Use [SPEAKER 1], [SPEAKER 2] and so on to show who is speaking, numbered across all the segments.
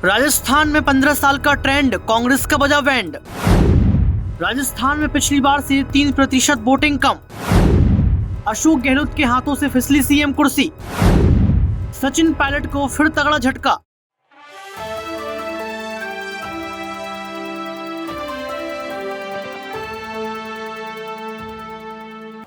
[SPEAKER 1] राजस्थान में 15 साल का ट्रेंड, कांग्रेस का बजा बैंड। राजस्थान में पिछली बार से 3% वोटिंग कम। अशोक गहलोत के हाथों से फिसली सीएम कुर्सी। सचिन पायलट को फिर तगड़ा झटका।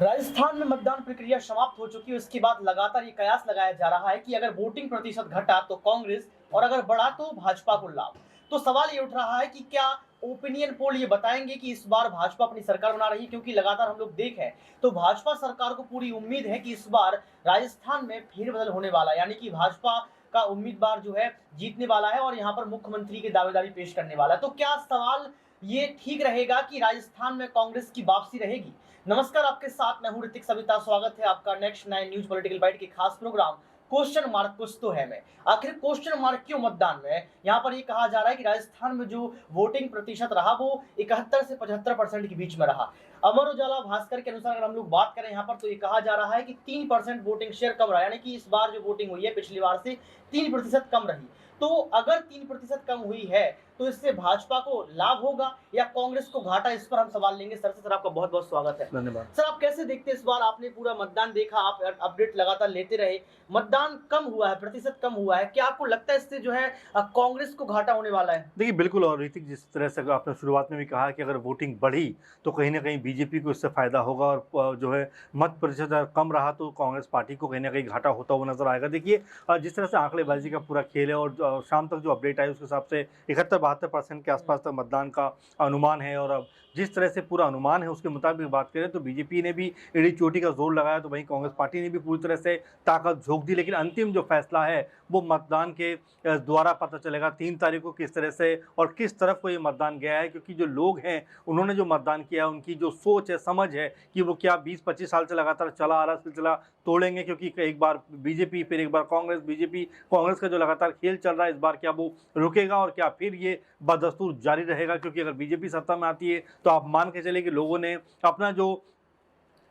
[SPEAKER 1] राजस्थान में मतदान प्रक्रिया समाप्त हो चुकी है। उसके बाद लगातार ये कयास लगाया जा रहा है कि अगर वोटिंग प्रतिशत घटा तो कांग्रेस और अगर बढ़ा तो भाजपा को लाभ। तो सवाल ये उठ रहा है कि क्या ओपिनियन पोल ये बताएंगे कि इस बार भाजपा अपनी सरकार बना रही है, क्योंकि लगातार हम लोग देखें तो भाजपा सरकार को पूरी उम्मीद है कि इस बार राजस्थान में फेरबदल होने वाला है, यानी कि भाजपा का उम्मीदवार जो है जीतने वाला है और यहाँ पर मुख्यमंत्री की दावेदारी पेश करने वाला है। तो क्या सवाल ये ठीक रहेगा कि राजस्थान में कांग्रेस की वापसी रहेगी? नमस्कार, आपके साथ मैं हूं ऋतिक सविता। स्वागत है आपका नेक्स्ट 9 न्यूज पॉलिटिकल बाइट के खास प्रोग्राम क्वेश्चन मार्क कुछ तो है में। आखिर क्वेश्चन मार्क क्यों मतदान में? यहाँ पर ये कहा जा रहा है कि राजस्थान में जो वोटिंग प्रतिशत रहा वो 71 से 75% के बीच में रहा। अमर उजाला भास्कर के अनुसार अगर हम लोग बात करें यहाँ पर तो ये कहा जा रहा है कि 3% वोटिंग शेयर कम रहा, यानी कि इस बार जो वोटिंग हुई है पिछली बार से 3% कम रही। तो अगर 3% कम हुई है तो इससे भाजपा को लाभ होगा या कांग्रेस को घाटा, इस पर हम सवाल लेंगे। सर आपका बहुत बहुत स्वागत है।
[SPEAKER 2] धन्यवाद।
[SPEAKER 1] सर, आप कैसे देखते हैं इस बार? आपने पूरा मतदान देखा, आप अपडेट लगातार लेते रहे। मतदान कम हुआ है, प्रतिशत कम हुआ है, क्या आपको लगता है इससे जो है कांग्रेस को घाटा होने वाला है?
[SPEAKER 2] देखिए बिल्कुल, और ऋतिक जिस तरह से आपने शुरुआत में भी कहा कि अगर वोटिंग बढ़ी तो कहीं ना कहीं बीजेपी को इससे फायदा होगा और जो है मत प्रतिशत कम रहा तो कांग्रेस पार्टी को कहीं ना कहीं घाटा होता हुआ नजर आएगा। देखिए जिस तरह से आंकड़ेबाजी का पूरा खेल है और शाम तक जो अपडेट आई उसके हिसाब से 71-72% के आसपास तक मतदान का अनुमान है, और अब जिस तरह से पूरा अनुमान है उसके मुताबिक बात करें तो बीजेपी ने भी एड़ी चोटी का जोर लगाया, तो वहीं कांग्रेस पार्टी ने भी पूरी तरह से ताकत झोंक दी। लेकिन अंतिम जो फैसला है वो मतदान के द्वारा पता चलेगा 3 तारीख को किस तरह से और किस तरफ को ये मतदान गया है, क्योंकि जो लोग हैं उन्होंने जो मतदान किया उनकी जो सोच है, समझ है कि वो क्या 20-25 साल से लगातार चला आ रहा सिलसिला तोड़ेंगे, क्योंकि एक बार बीजेपी फिर एक बार कांग्रेस, बीजेपी कांग्रेस का जो लगातार खेल चल रहा है इस बार क्या वो रुकेगा और क्या फिर ये बदस्तूर जारी रहेगा। क्योंकि अगर बीजेपी सत्ता में आती है तो आप मान के चले कि लोगों ने अपना जो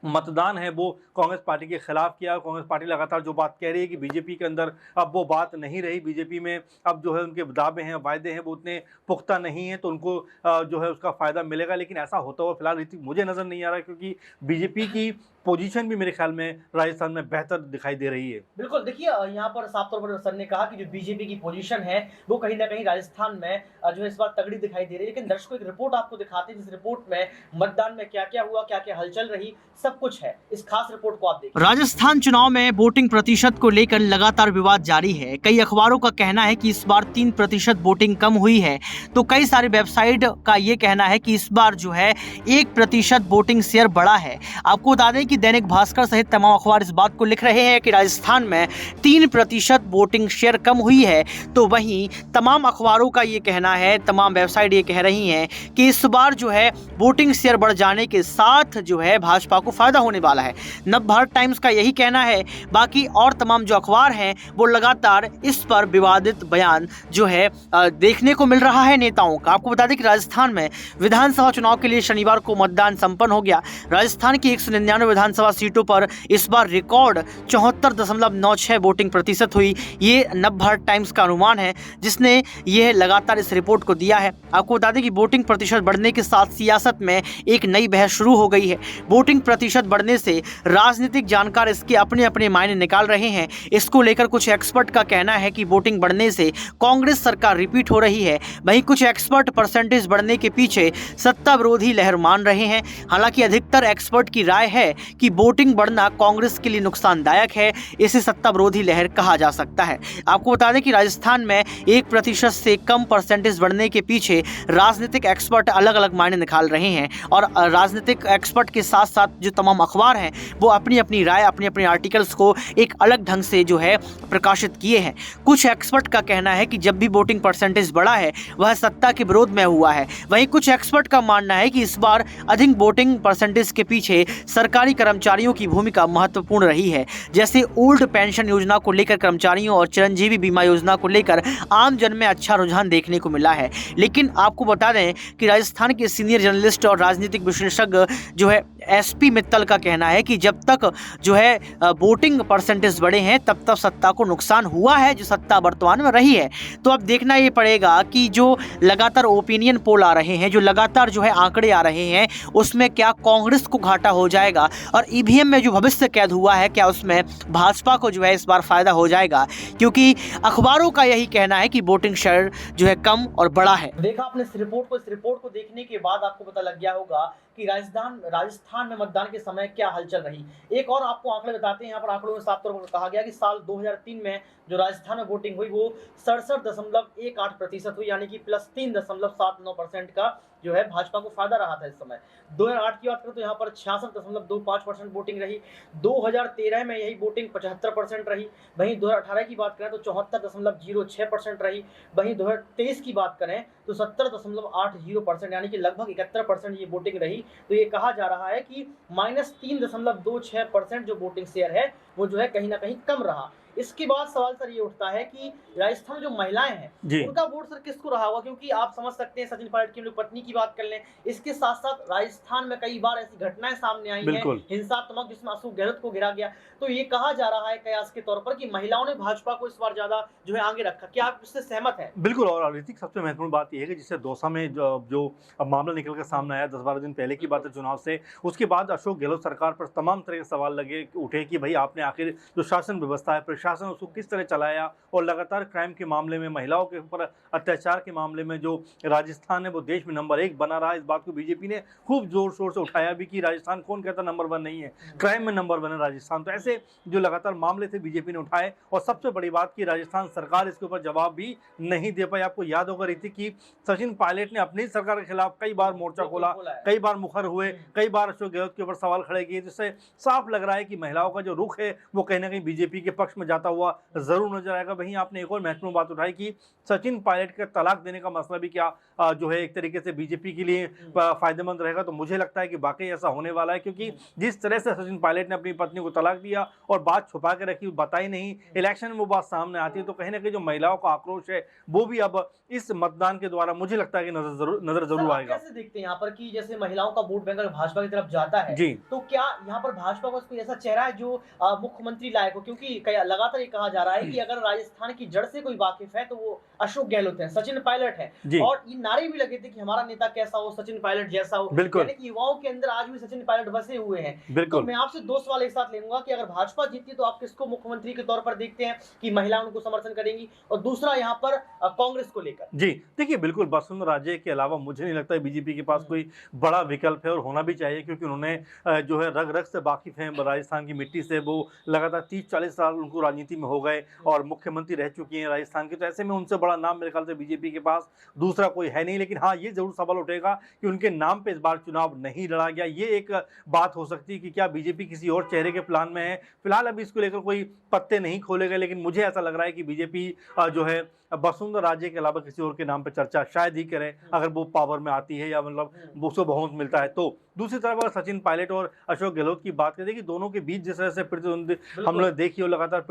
[SPEAKER 2] मतदान है वो कांग्रेस पार्टी के खिलाफ किया। कांग्रेस पार्टी लगातार जो बात कह रही है कि बीजेपी के अंदर अब वो बात नहीं रही, बीजेपी में अब जो है उनके दावे हैं, वायदे हैं वो उतने पुख्ता नहीं है, तो उनको जो है उसका फ़ायदा मिलेगा। लेकिन ऐसा होता हुआ फिलहाल मुझे नज़र नहीं आ रहा, क्योंकि बीजेपी की पोजीशन भी मेरे ख्याल में राजस्थान में बेहतर दिखाई दे रही है।
[SPEAKER 1] बिल्कुल, देखिए यहाँ पर साफ तौर पर सर ने कहा कि जो बीजेपी की पोजीशन है वो कहीं ना कहीं राजस्थान में जो है इस बार तगड़ी दिखाई दे रही है। लेकिन दर्शकों एक रिपोर्ट आपको दिखाते हैं, जिस रिपोर्ट में मतदान में क्या क्या हुआ, क्या क्या हलचल रही, सब कुछ है। इस खास रिपोर्ट को आप देखिए। राजस्थान चुनाव में वोटिंग प्रतिशत को लेकर लगातार विवाद जारी है। कई अखबारों का कहना है कि इस बार 3% वोटिंग कम हुई है, तो कई सारी वेबसाइट का ये कहना है कि इस बार जो है 1% वोटिंग शेयर बढ़ा है। आपको बता दें कि दैनिक भास्कर सहित तमाम अखबार इस बात को लिख रहे हैं कि राजस्थान में 3% वोटिंग शेयर कम हुई है, तो वहीं तमाम अखबारों का ये कहना है, तमाम वेबसाइट ये कह रही हैं कि इस बार जो है वोटिंग शेयर बढ़ जाने के साथ जो है भाजपा को फायदा होने वाला है। नवभारत टाइम्स का यही कहना है। बाकी और तमाम जो अखबार हैं वो लगातार इस पर विवादित बयान जो है देखने को मिल रहा है नेताओं का। आपको बता दें कि राजस्थान में विधानसभा चुनाव के लिए शनिवार को मतदान संपन्न हो गया। राजस्थान की 199 विधानसभा सीटों पर इस बार रिकॉर्ड 74.96 वोटिंग प्रतिशत हुई। ये नवभारत टाइम्स का अनुमान है, जिसने यह लगातार इस रिपोर्ट को दिया है। आपको बता दें कि वोटिंग प्रतिशत बढ़ने के साथ सियासत में एक नई बहस शुरू हो गई है। वोटिंग प्रतिशत बढ़ने से राजनीतिक जानकार इसके अपने अपने मायने निकाल रहे हैं। इसको लेकर कुछ एक्सपर्ट का कहना है कि वोटिंग बढ़ने से कांग्रेस सरकार रिपीट हो रही है। वहीं कुछ एक्सपर्ट परसेंटेज बढ़ने के पीछे सत्ता विरोधी लहर मान रहे हैं। हालांकि अधिकतर एक्सपर्ट की राय है कि वोटिंग बढ़ना कांग्रेस के लिए नुकसानदायक है, इसे सत्ता विरोधी लहर कहा जा सकता है। आपको बता दें कि राजस्थान में 1% से कम परसेंटेज बढ़ने के पीछे राजनीतिक एक्सपर्ट अलग अलग मायने निकाल रहे हैं, और राजनीतिक एक्सपर्ट के साथ साथ जो तमाम अखबार हैं वो अपनी अपनी राय, अपने अपने आर्टिकल्स को एक अलग ढंग से जो है प्रकाशित किए हैं। कुछ एक्सपर्ट का कहना है कि जब भी वोटिंग परसेंटेज बढ़ा है वह सत्ता के विरोध में हुआ है। वहीं कुछ एक्सपर्ट का मानना है कि इस बार अधिक वोटिंग परसेंटेज के पीछे सरकारी कर्मचारियों की भूमिका महत्वपूर्ण रही है। जैसे ओल्ड पेंशन योजना को लेकर कर्मचारियों और चिरंजीवी बीमा योजना को लेकर आम जन में अच्छा रुझान देखने को मिला है। लेकिन आपको बता दें कि राजस्थान के सीनियर जर्नलिस्ट और राजनीतिक विशेषज्ञ जो है एसपी मित्तल का कहना है कि जब तक जो है वोटिंग परसेंटेज बढ़े हैं तब तक सत्ता को नुकसान हुआ है जो सत्ता वर्तमान में रही है। तो अब देखना ये पड़ेगा कि जो लगातार ओपिनियन पोल आ रहे हैं, जो लगातार जो है आंकड़े आ रहे हैं, उसमें क्या कांग्रेस को घाटा हो जाएगा और ईवीएम में जो भविष्य कैद हुआ है क्या उसमें भाजपा को जो है इस बार फायदा हो जाएगा, क्योंकि अखबारों का यही कहना है कि वोटिंग शेयर जो है कम और बड़ा है। देखा आपने इस रिपोर्ट को देखने के बाद आपको पता लग गया होगा कि राजस्थान में मतदान के समय क्या हलचल रही। एक और आपको आंकड़े बताते हैं। यहाँ पर आंकड़ों में साफ तौर पर कहा गया कि साल 2003 में जो राजस्थान में वोटिंग हुई वो 67.18% हुई, यानी कि +3.79% का जो है भाजपा को फायदा रहा था इस समय। 2008 की बात करें तो यहाँ पर 66.25% वोटिंग रही। 2013 में यही वोटिंग 75% रही। वहीं 2018 की बात करें तो 74.06% रही। वहीं 2023 की बात करें तो 70.80% यानी कि लगभग 71% ये वोटिंग रही। तो ये कहा जा रहा है कि -3.26% जो वोटिंग शेयर है वो जो है कहीं ना कहीं कम रहा। इसके बाद सवाल सर ये उठता है कि राजस्थान में जो महिलाएं हैं उनका वोट सर किसको रहा होगा, क्योंकि आप समझ सकते हैं सचिन पायलट की पत्नी की बात कर लें। इसके साथ साथ राजस्थान में कई बार ऐसी घटनाएं सामने आई हैं हिंसात्मक, जिसमें अशोक गहलोत को गिरा गया। तो ये कहा जा रहा है कयास के तौर पर कि महिलाओं ने भाजपा को इस बार ज्यादा जो है आगे रखा। क्या आप इससे सहमत हैं?
[SPEAKER 2] बिल्कुल। और ऋतिक, सबसे महत्वपूर्ण बात यह है कि जिससे दौसा में जो अब मामला निकल कर सामने आया 10-12 दिन पहले की बात है चुनाव से, उसके बाद अशोक गहलोत सरकार पर तमाम तरह के सवाल उठे कि भाई आपने आखिर जो शासन व्यवस्था है, प्रशासन, उसको किस तरह चलाया। और लगातार क्राइम के मामले में, महिलाओं के ऊपर अत्याचार के मामले में जो राजस्थान है वो देश में नंबर 1 बना रहा। इस बात को बीजेपी ने खूब जोर शोर से उठाया भी कि राजस्थान कौन कहता नंबर 1 नहीं है, क्राइम में नंबर 1 है राजस्थान। तो ऐसे जो लगातार मामले थे बीजेपी ने उठाए, और सबसे बड़ी बात की राजस्थान सरकार इसके ऊपर जवाब भी नहीं दे पाई। आपको याद होगा ऋतिक की सचिन पायलट ने अपनी सरकार के खिलाफ कई बार मोर्चा खोला, कई बार मुखर हुए, कई बार अशोक गहलोत के ऊपर सवाल खड़े किए, जिससे साफ लग रहा है कि महिलाओं का जो रुख है वो कहीं ना कहीं बीजेपी के पक्ष में जाता हुआ जरूर नजर आएगा। वहीं आपने एक और महत्वपूर्ण बात उठाई कि सचिन पायलट का तलाक देने का मसला भी क्या जो है एक तरीके से बीजेपी के लिए फायदेमंद रहेगा। तो मुझे लगता है कि वाकई ऐसा होने वाला है, क्योंकि जिस तरह से सचिन पायलट ने अपनी पत्नी को तलाक दिया और बात छुपा के रखी, बताई नहीं, इलेक्शन में वो बात सामने आती है, तो कहीं ना कहीं जो महिलाओं का आक्रोश है वो भी अब इस मतदान के द्वारा मुझे लगता है कि नजर जरूर आएगा।
[SPEAKER 1] कैसे देखते हैं यहाँ पर कि जैसे महिलाओं का वोट बैंक भाजपा की तरफ जाता है जी, तो क्या यहाँ पर भाजपा को कोई ऐसा चेहरा है जो मुख्यमंत्री लायक हो? क्योंकि लगातार ये कहा जा रहा है कि अगर राजस्थान की जड़ से कोई वाकिफ है तो वो अशोक गहलोत है, सचिन पायलट है। और ये नारे भी लगे थे कि हमारा नेता कैसा हो, सचिन पायलट जैसा हो। यानी कि युवाओं के अंदर आज भी सचिन पायलट बसे हुए हैं। तो मैं आपसे 2 सवाल एक साथ लेऊंगा कि अगर भाजपा जीतती है तो आप किसको मुख्यमंत्री के तौर पर देखते हैं कि महिलाएं उनको समर्थन करेंगी, और दूसरा यहाँ पर कांग्रेस को लेकर?
[SPEAKER 2] जी देखिए, बिल्कुल वसुंधरा राजे के अलावा मुझे नहीं लगता है बीजेपी के पास कोई बड़ा विकल्प है, और होना भी चाहिए, क्योंकि उन्होंने जो है रग रग से वाकिफ हैं राजस्थान की मिट्टी से। वो लगातार 30-40 साल उनको राजनीति में हो गए और मुख्यमंत्री रह चुकी हैं राजस्थान की। तो ऐसे में उनसे बड़ा नाम मेरे ख्याल से बीजेपी के पास दूसरा कोई है नहीं। लेकिन हाँ, ये जरूर सवाल उठेगा कि उनके नाम पे इस बार चुनाव नहीं लड़ा गया। ये एक बात हो सकती है कि क्या बीजेपी किसी और चेहरे के प्लान में है। फिलहाल अभी इसको लेकर कोई पत्ते नहीं खोले गए, लेकिन मुझे ऐसा लग रहा है कि बीजेपी जो है वसुंधरा राजे के अलावा किसी और के नाम पर चर्चा शायद ही करें, अगर वो पावर में आती है या मतलब उसको बहुमत मिलता है तो। दूसरी तरफ अगर सचिन पायलट और अशोक गहलोत की बात करें कि दोनों के बीच जिस तरह से प्रतिद्वंदी हम लोग देखी, और लगातार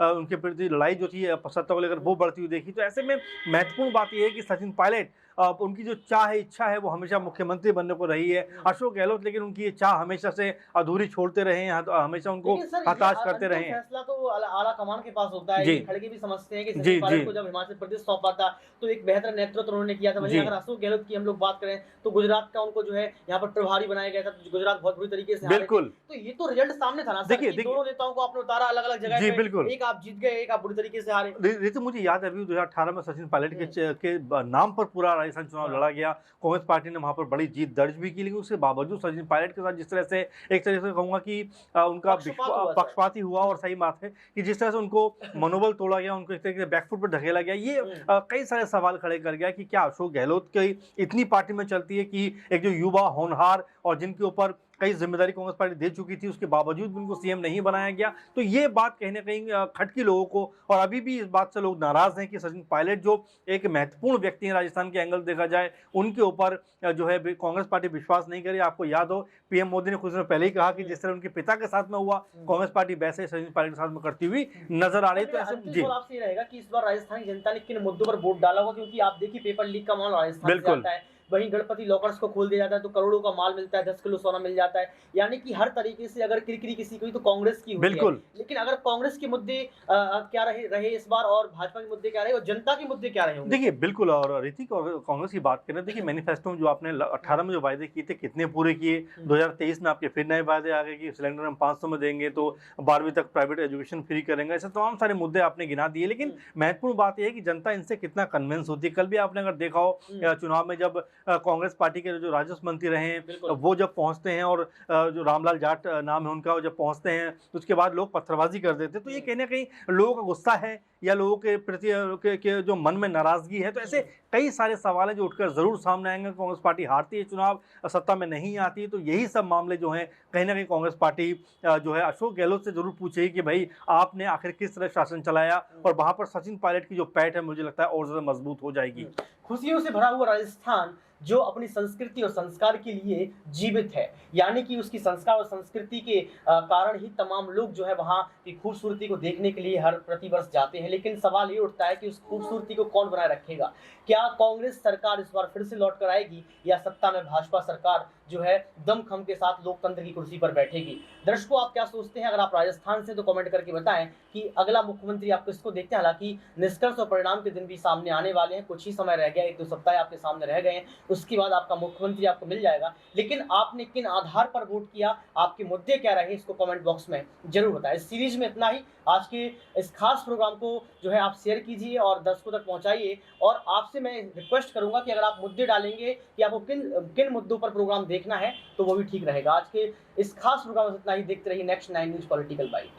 [SPEAKER 2] उनके प्रति लड़ाई जो थी सत्ता को लेकर वो बढ़ती हुई देखी, तो ऐसे में महत्वपूर्ण बात यह है कि सचिन पायलट उनकी जो इच्छा है वो हमेशा मुख्यमंत्री बनने को रही है। अशोक गहलोत लेकिन उनकी ये चाह हमेशा से अधूरी छोड़ते रहे हैं, हमेशा उनको हताश करते रहे हैं।
[SPEAKER 1] फैसला तो आला कमान के पास होता है। खड़गे भी समझते हैं कि सचिन पायलट को जब हिमाचल प्रदेश सौंपा था तो एक बेहतर नेतृत्व उन्होंने किया था। वहीं अगर अशोक गहलोत की हम लोग बात करें तो गुजरात का उनको जो है यहाँ पर प्रभारी बनाया गया था, गुजरात बहुत बुरी तरीके से
[SPEAKER 2] बिल्कुल।
[SPEAKER 1] तो ये तो रिजल्ट सामने था ना। देखिए दोनों नेताओं को आपने उतारा अलग अलग जगह पे, बिल्कुल, एक आप जीत गए, एक आप बुरी तरीके से हारे।
[SPEAKER 2] तो मुझे याद है अभी 2018 में सचिन पायलट के नाम पर पूरा राजस्थान चुनाव लड़ा गया। कांग्रेस पार्टी ने वहां पर बड़ी जीत दर्ज भी की, लेकिन उसके बावजूद सचिन पायलट के साथ जिस तरह से एक तरह से कहूंगा कि उनका पक्षपाती हुआ, और सही बात है कि जिस तरह से उनको मनोबल तोड़ा गया, उनको एक तरीके से बैकफुट पर ढकेला गया, ये कई सारे सवाल खड़े कर गया कि क्या अशोक गहलोत की इतनी पार्टी में चलती है कि एक जो युवा होनहार और जिनके ऊपर कई जिम्मेदारी कांग्रेस पार्टी दे चुकी थी, उसके बावजूद भी उनको सीएम नहीं बनाया गया। तो ये बात कहीं ना कहीं खटकी लोगों को, और अभी भी इस बात से लोग नाराज हैं कि सचिन पायलट जो एक महत्वपूर्ण व्यक्ति हैं राजस्थान के एंगल देखा जाए, उनके ऊपर जो है कांग्रेस पार्टी विश्वास नहीं करी। आपको याद हो पीएम मोदी ने कुछ दिनों पहले ही कहा कि जिस तरह उनके पिता के साथ में हुआ, कांग्रेस पार्टी वैसे ही सचिन पायलट के साथ में करती हुई नजर आ रही है। तो ऐसे
[SPEAKER 1] अंतिम सवाल आपसे ये रहेगा कि इस बार राजस्थान की जनता ने किन मुद्दों पर वोट डाला होगा, क्योंकि आप देखिए पेपर लीक का मामला राजस्थान से
[SPEAKER 2] बिल्कुल
[SPEAKER 1] आता है, वहीं गणपति लॉकर्स को खोल दिया जाता है तो करोड़ों का माल मिलता है, 10 किलो सोना मिल जाता है। यानी कि हर तरीके से अगर किरकिरी किसी की हुई तो कांग्रेस की हुई है।
[SPEAKER 2] बिल्कुल।
[SPEAKER 1] लेकिन अगर कांग्रेस के मुद्दे क्या रहे इस बार, और भाजपा के मुद्दे क्या रहे, और जनता के मुद्दे क्या रहे होंगे?
[SPEAKER 2] देखिए बिल्कुल, और ऋतिक कांग्रेस की बात करें, देखिए मैनिफेस्टो में जो आपने 18 में जो वायदे किए थे कितने पूरे किए। 2023 में आपके फिर नए वायदे आ गए कि सिलेंडर हम 500 में देंगे, तो 12वीं तक प्राइवेट एजुकेशन फ्री करेंगे। ऐसे तमाम सारे मुद्दे आपने गिना दिए, लेकिन महत्वपूर्ण बात यह है कि जनता इनसे कितना कन्विंस होती है। कल भी आपने अगर देखा हो चुनाव में, जब कांग्रेस पार्टी के जो राजस्व मंत्री रहे हैं वो जब पहुंचते हैं, और जो रामलाल जाट नाम है उनका, जब पहुंचते हैं तो उसके बाद लोग पत्थरबाजी कर देते। तो ये कहीं ना कहीं लोगों का गुस्सा है या लोगों के प्रति के जो मन में नाराजगी है। तो ऐसे कई सारे सवाल हैं जो उठकर जरूर सामने आएंगे। कांग्रेस पार्टी हारती है चुनाव, सत्ता में नहीं आती, तो यही सब मामले जो हैं कहीं ना कहीं कांग्रेस पार्टी जो है अशोक गहलोत से जरूर पूछेगी कि भाई आपने आखिर किस तरह शासन चलाया, और वहां पर सचिन पायलट की जो पैठ है मुझे लगता है और ज्यादा मजबूत हो जाएगी।
[SPEAKER 1] खुशियों से भरा हुआ राजस्थान जो अपनी संस्कृति और संस्कार के लिए जीवित है, यानी कि उसकी संस्कार और संस्कृति के कारण ही तमाम लोग जो है वहाँ की खूबसूरती को देखने के लिए हर प्रतिवर्ष जाते हैं। लेकिन सवाल ये उठता है कि उस खूबसूरती को कौन बनाए रखेगा? क्या कांग्रेस सरकार इस बार फिर से लौट कर आएगी, या सत्ता में भाजपा सरकार जो है दमखम के साथ लोकतंत्र की कुर्सी पर बैठेगी? दर्शकों, आप क्या सोचते हैं? अगर आप राजस्थान से तो कमेंट करके बताएं कि अगला मुख्यमंत्री आप किसको देखते हैं। हालांकि निष्कर्ष और परिणाम के दिन भी सामने आने वाले हैं, कुछ ही समय रह गया, 1-2 सप्ताह आपके सामने रह गए हैं, उसके बाद आपका मुख्यमंत्री आपको मिल जाएगा। लेकिन आपने किन आधार पर वोट किया, आपके मुद्दे क्या रहे, इसको कमेंट बॉक्स में जरूर बताएं। इस सीरीज में इतना ही। आज के इस खास प्रोग्राम को जो है आप शेयर कीजिए और दर्शकों तक पहुंचाइए, और आपसे मैं रिक्वेस्ट करूंगा कि अगर आप मुद्दे डालेंगे कि आपको किन मुद्दों पर प्रोग्राम देखना है तो वो भी ठीक रहेगा। आज के इस खास प्रोग्राम में इतना ही। देखते रहिए नेक्स्ट 9 न्यूज़ पॉलिटिकल बाइट।